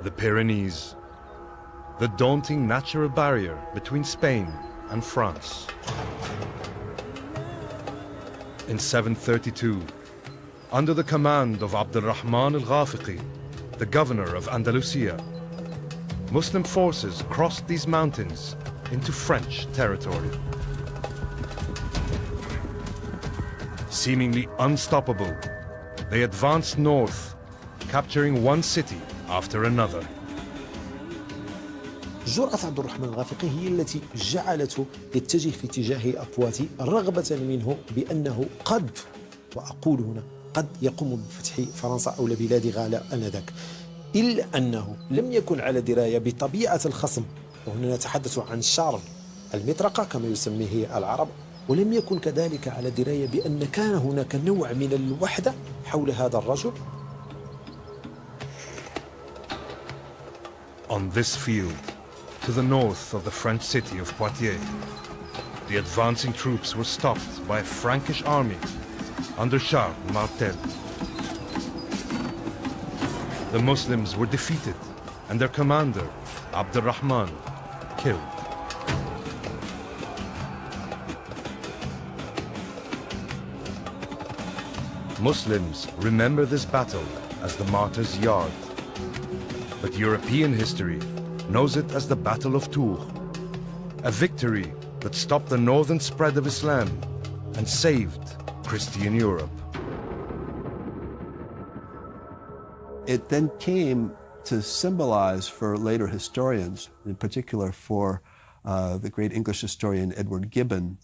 The Pyrenees, the daunting natural barrier between Spain and France. In 732, under the command of Abd al-Rahman al-Ghafiqi, the governor of Andalusia, Muslim forces crossed these mountains into French territory. Seemingly unstoppable, they advanced north, capturing one city after another. جرأة عبد الرحمن الغافقي هي التي جعلته يتجه في اتجاه أبواتي رغبة منه بأنه قد، وأقول هنا قد، يقوم بفتح فرنسا أو بلاد غالا آنذاك، إلا أنه لم يكن على دراية بطبيعة الخصم، وهنا نتحدث عن شارل المطرقة كما يسميه العرب، ولم يكن كذلك على دراية بأن كان هناك نوع من الوحدة حول هذا الرجل. On this field, to the north of the French city of Poitiers, the advancing troops were stopped by a Frankish army under Charles Martel. The Muslims were defeated and their commander, Abd al-Rahman, killed. Muslims remember this battle as the Martyrs' Yard, but European history knows it as the Battle of Tours, a victory that stopped the northern spread of Islam and saved Christian Europe. It then came to symbolize for later historians, in particular for the great English historian Edward Gibbon.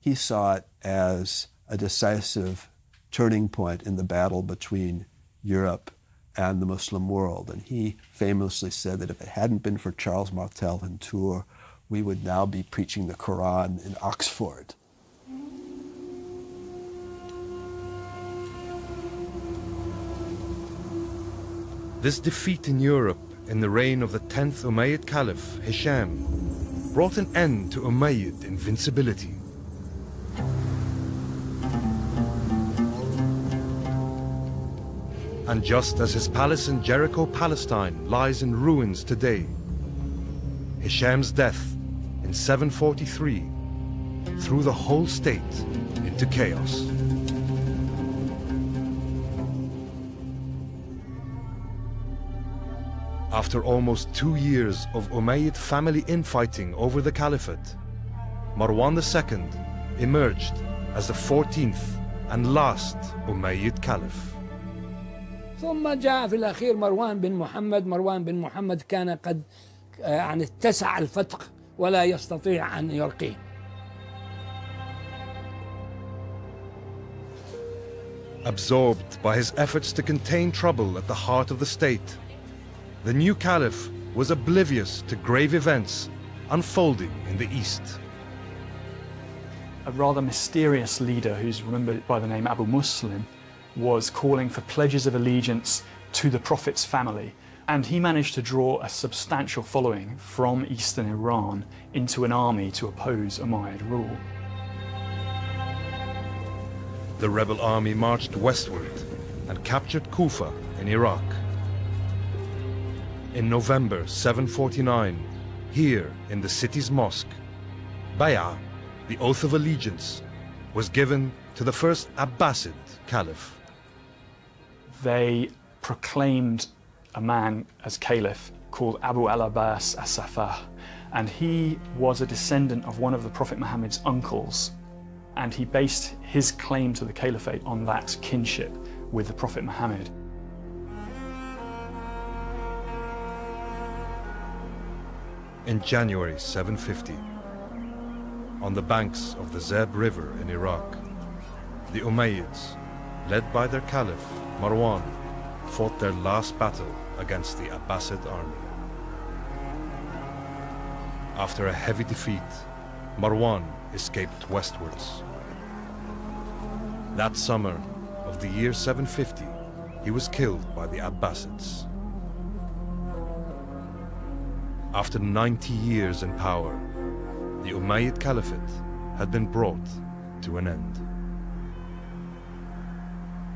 He saw it as a decisive turning point in the battle between Europe and the Muslim world. And he famously said that if it hadn't been for Charles Martel in Tours, we would now be preaching the Quran in Oxford. This defeat in Europe in the reign of the 10th Umayyad Caliph, Hisham, brought an end to Umayyad invincibility. And just as his palace in Jericho, Palestine lies in ruins today, Hisham's death in 743 threw the whole state into chaos. After almost 2 years of Umayyad family infighting over the caliphate, Marwan II emerged as the 14th and last Umayyad caliph. ثم جاء في الأخير مروان بن محمد كان قد يعني اتسع الفتق ولا يستطيع أن يرقيه. Absorbed by his efforts to contain trouble at the heart of the state, the new caliph was oblivious to grave events unfolding in the east. A rather mysterious leader who's remembered by the name Abu Muslim was calling for pledges of allegiance to the Prophet's family, and he managed to draw a substantial following from eastern Iran into an army to oppose Umayyad rule. The rebel army marched westward and captured Kufa in Iraq. In November 749, here in the city's mosque, Bay'ah, the oath of allegiance, was given to the first Abbasid caliph. They proclaimed a man as caliph called Abu al-Abbas as-Safah, and he was a descendant of one of the Prophet Muhammad's uncles, and he based his claim to the caliphate on that kinship with the Prophet Muhammad. In January 750, on the banks of the Zeb River in Iraq, the Umayyads, led by their caliph Marwan, fought their last battle against the Abbasid army. After a heavy defeat, Marwan escaped westwards. That summer of the year 750, he was killed by the Abbasids. After 90 years in power, the Umayyad Caliphate had been brought to an end.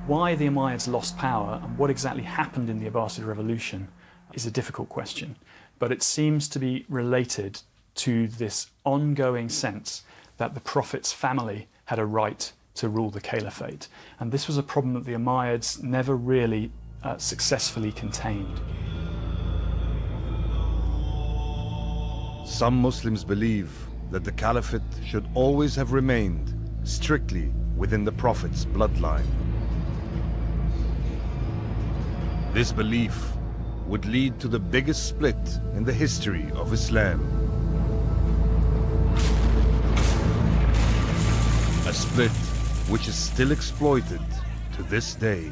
Why the Umayyads lost power and what exactly happened in the Abbasid revolution is a difficult question, but it seems to be related to this ongoing sense that the Prophet's family had a right to rule the caliphate. And this was a problem that the Umayyads never really successfully contained. Some Muslims believe that the caliphate should always have remained strictly within the Prophet's bloodline. This belief would lead to the biggest split in the history of Islam. A split which is still exploited to this day.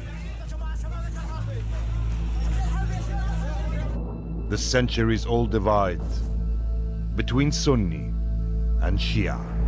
The centuries-old divide between Sunni and Shia.